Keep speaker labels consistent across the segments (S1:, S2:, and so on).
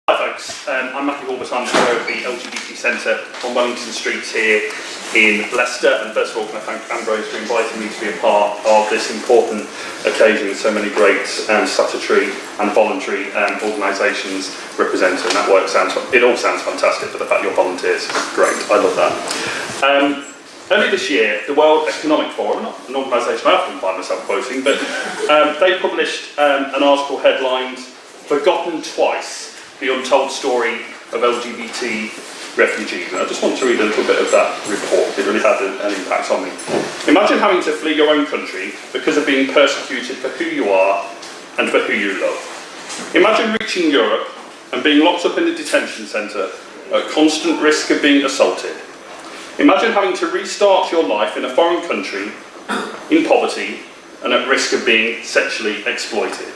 S1: Hi folks, I'm Mathew Hulbert, I'm the chair of the LGBT Centre on Wellington Street here in Leicester, and first of all can I thank Ambrose for inviting me to be a part of this important occasion with so many great statutory and voluntary organisations represented, and it all sounds fantastic, but the fact you're volunteers, great, I love that. Earlier this year, the World Economic Forum, not an organisation I often find myself quoting, but they published an article headlined "Forgotten Twice, the Untold Story of LGBT Refugees." And I just want to read a little bit of that report. It really had an impact on me. Imagine having to flee your own country because of being persecuted for who you are and for who you love. Imagine reaching Europe and being locked up in a detention centre at constant risk of being assaulted. Imagine having to restart your life in a foreign country, in poverty, and at risk of being sexually exploited.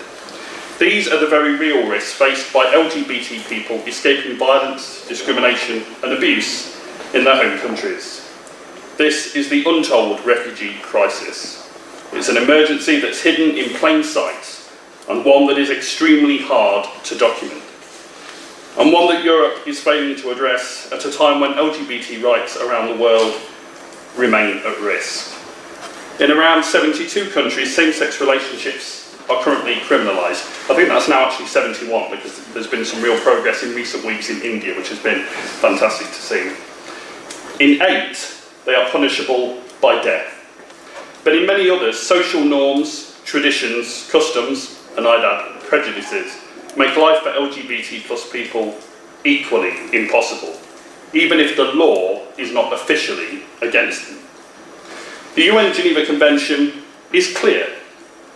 S1: These are the very real risks faced by LGBT people escaping violence, discrimination and abuse in their home countries. This is the untold refugee crisis. It's an emergency that's hidden in plain sight and one that is extremely hard to document. And one that Europe is failing to address at a time when LGBT rights around the world remain at risk. In around 72 countries, same-sex relationships are currently criminalised. I think that's now actually 71 because there's been some real progress in recent weeks in India, which has been fantastic to see. In 8, they are punishable by death. But in many others, social norms, traditions, customs, and I'd add prejudices, make life for LGBT plus people equally impossible, even if the law is not officially against them. The UN Geneva Convention is clear.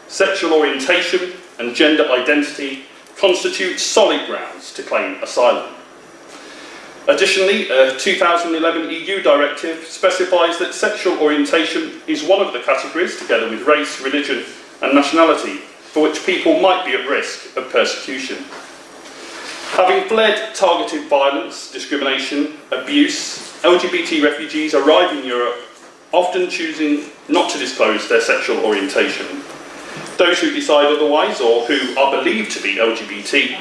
S1: Sexual orientation and gender identity constitute solid grounds to claim asylum. Additionally, a 2011 EU directive specifies that sexual orientation is one of the categories, together with race, religion and nationality, for which people might be at risk of persecution. Having fled targeted violence, discrimination, abuse, LGBT refugees arrive in Europe, often choosing not to disclose their sexual orientation. Those who decide otherwise, or who are believed to be LGBT,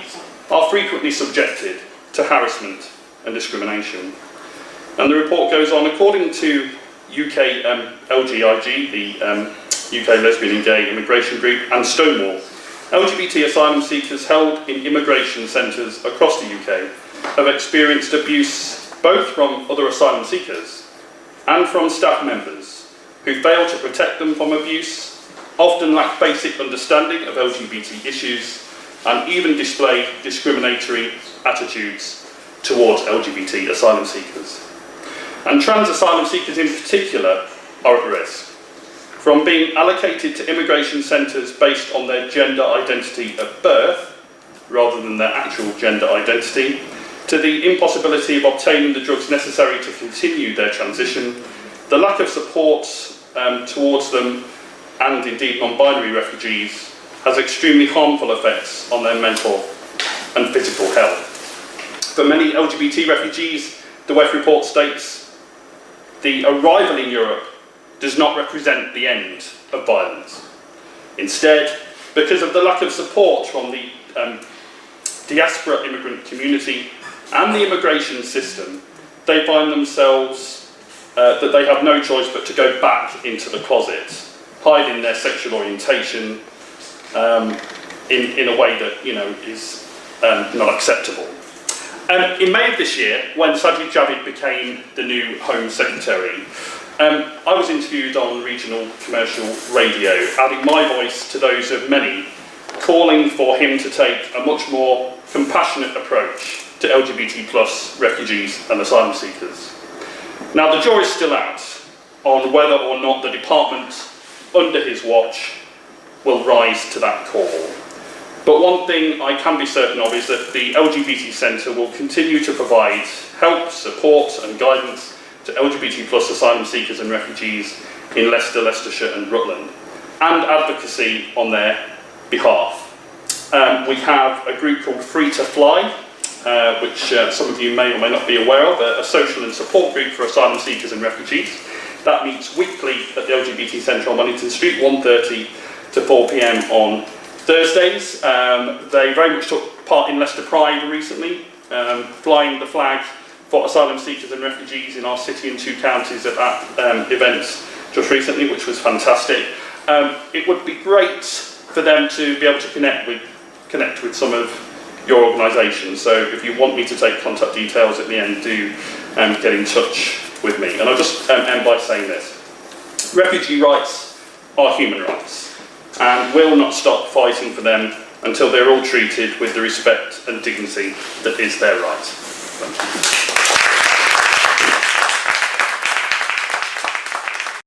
S1: are frequently subjected to harassment and discrimination. And the report goes on, according to UK LGIG, the UK Lesbian and Gay Immigration Group, and Stonewall, LGBT asylum seekers held in immigration centres across the UK have experienced abuse both from other asylum seekers and from staff members who fail to protect them from abuse, often lack basic understanding of LGBT issues, and even display discriminatory attitudes towards LGBT asylum seekers. And trans asylum seekers in particular are at risk. From being allocated to immigration centres based on their gender identity at birth, rather than their actual gender identity, to the impossibility of obtaining the drugs necessary to continue their transition, the lack of support towards them, and indeed non-binary refugees, has extremely harmful effects on their mental and physical health. For many LGBT refugees, the WEF report states, the arrival in Europe does not represent the end of violence. Instead, because of the lack of support from the diaspora immigrant community and the immigration system, they find themselves that they have no choice but to go back into the closet, hiding their sexual orientation in a way that is not acceptable. In May of this year, when Sajid Javid became the new Home Secretary, I was interviewed on regional commercial radio, adding my voice to those of many, calling for him to take a much more compassionate approach to LGBT plus refugees and asylum seekers. Now the jury's still out on whether or not the department under his watch will rise to that call. But one thing I can be certain of is that the LGBT Centre will continue to provide help, support and guidance to LGBT plus asylum seekers and refugees in Leicester, Leicestershire and Rutland, and advocacy on their behalf. We have a group called Free to Fly, which some of you may or may not be aware of, a social and support group for asylum seekers and refugees. That meets weekly at the LGBT Centre on Wellington Street, 1:30 to 4 p.m. on Thursdays. They very much took part in Leicester Pride recently, flying the flag for asylum seekers and refugees in our city and 2 counties at events just recently, which was fantastic. It would be great for them to be able to connect with some of your organisations. So if you want me to take contact details at the end, do get in touch with me. And I'll just end by saying this. Refugee rights are human rights, and we'll not stop fighting for them until they're all treated with the respect and dignity that is their right. Thank you.